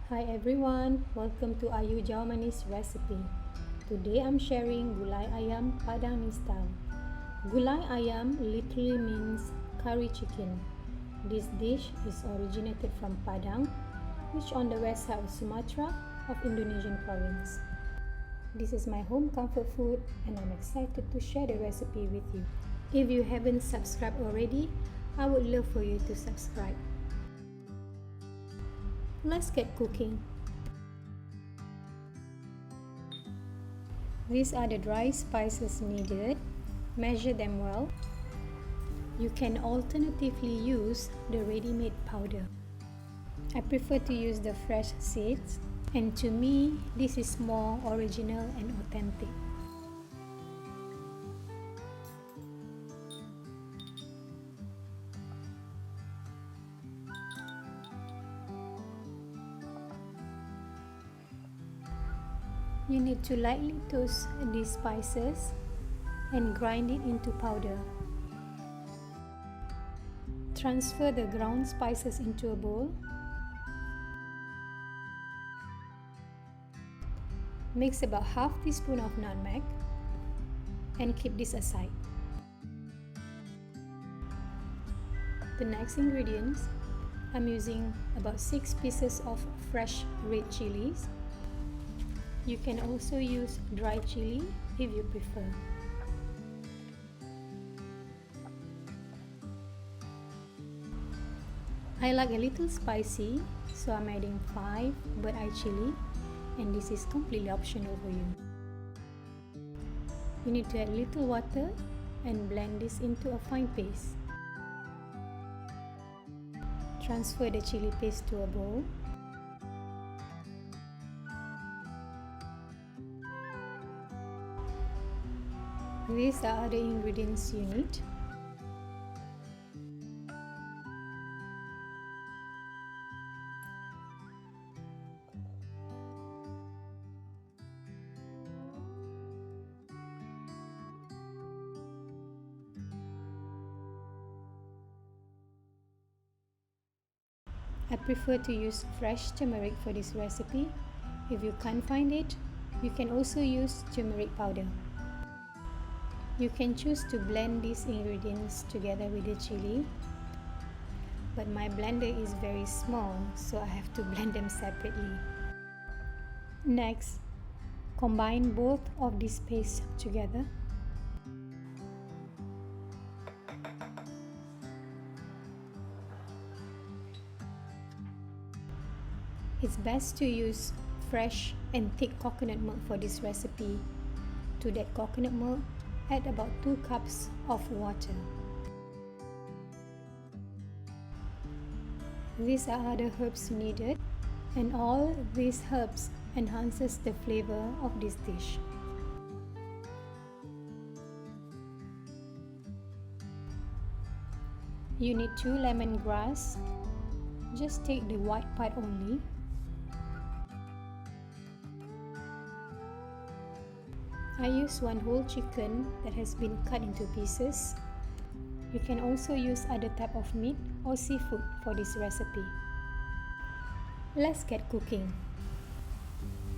Hi everyone, welcome to Ayu Jawamanis recipe. Today I'm sharing Gulai Ayam Padang style. Gulai Ayam literally means curry chicken. This dish is originated from Padang, which on the west side of Sumatra of Indonesian province. This is my home comfort food and I'm excited to share the recipe with you. If you haven't subscribed already, I would love for you to subscribe. Let's get cooking. These are the dry spices needed. Measure them well. You can alternatively use the ready-made powder. I prefer to use the fresh seeds, and to me, this is more original and authentic. You need to lightly toast these spices and grind it into powder. Transfer the ground spices into a bowl. Mix about half teaspoon of nutmeg and keep this aside. The next ingredients, I'm using about 6 pieces of fresh red chillies. You can also use dry chili if you prefer. I like a little spicy, so I'm adding 5 bird eye chili, and this is completely optional for you. You need to add little water and blend this into a fine paste. Transfer the chili paste to a bowl. These are other ingredients you need. I prefer to use fresh turmeric for this recipe. If you can't find it, you can also use turmeric powder. You can choose to blend these ingredients together with the chili, but my blender is very small, so I have to blend them separately. Next, combine both of these pastes together. It's best to use fresh and thick coconut milk for this recipe. To that coconut milk, add about 2 cups of water. These are other herbs needed, and all these herbs enhances the flavor of this dish. You need 2 lemongrass. Just take the white part only. I use 1 whole chicken that has been cut into pieces. You can also use other type of meat or seafood for this recipe. Let's get cooking.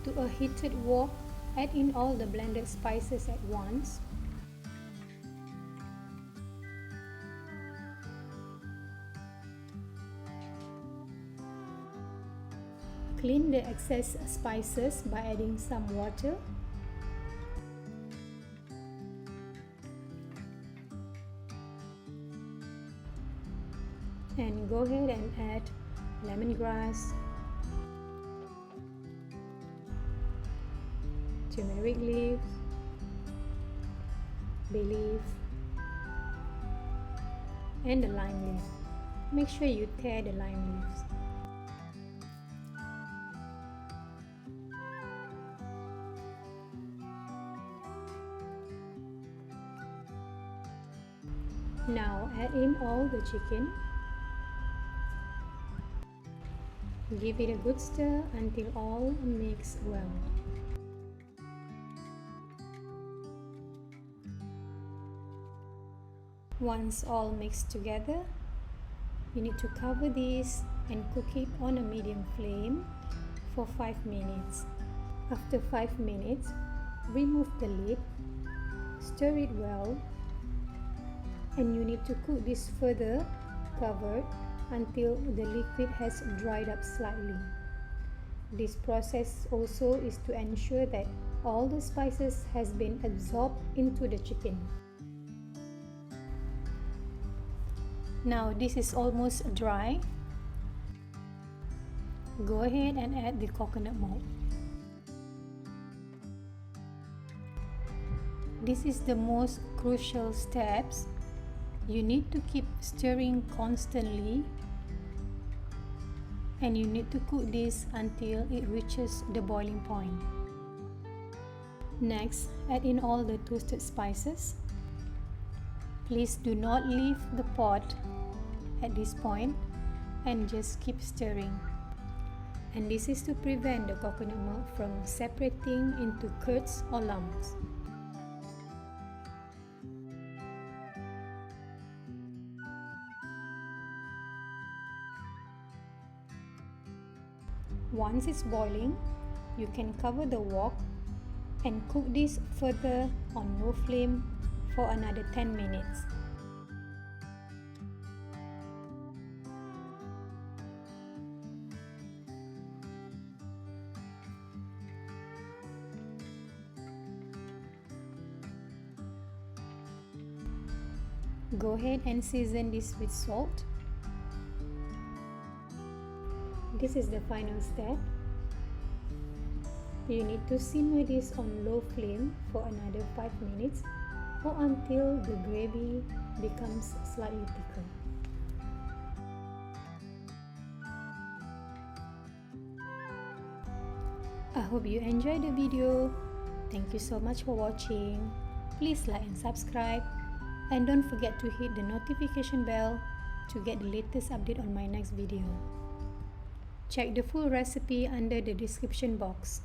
To a heated wok, add in all the blended spices at once. Clean the excess spices by adding some water. And go ahead and add lemongrass, turmeric leaves, bay leaf, and the lime leaf. Make sure you tear the lime leaves. Now add in all the chicken. Give it a good stir until all mix well. Once all mixed together, you need to cover this and cook it on a medium flame for 5 minutes. After 5 minutes, remove the lid, stir it well, and you need to cook this further covered until the liquid has dried up slightly. This process also is to ensure that all the spices has been absorbed into the chicken. Now this is almost dry. Go ahead and add the coconut milk. This is the most crucial steps. You need to keep stirring constantly, and you need to cook this until it reaches the boiling point. Next, add in all the toasted spices. Please do not leave the pot at this point and just keep stirring. And this is to prevent the coconut milk from separating into curds or lumps. Once it's boiling, you can cover the wok and cook this further on low flame for another 10 minutes. Go ahead and season this with salt. This is the final step. You need to simmer this on low flame for another 5 minutes or until the gravy becomes slightly thicker. I hope you enjoyed the video. Thank you so much for watching. Please like and subscribe, and don't forget to hit the notification bell to get the latest update on my next video. Check the full recipe under the description box.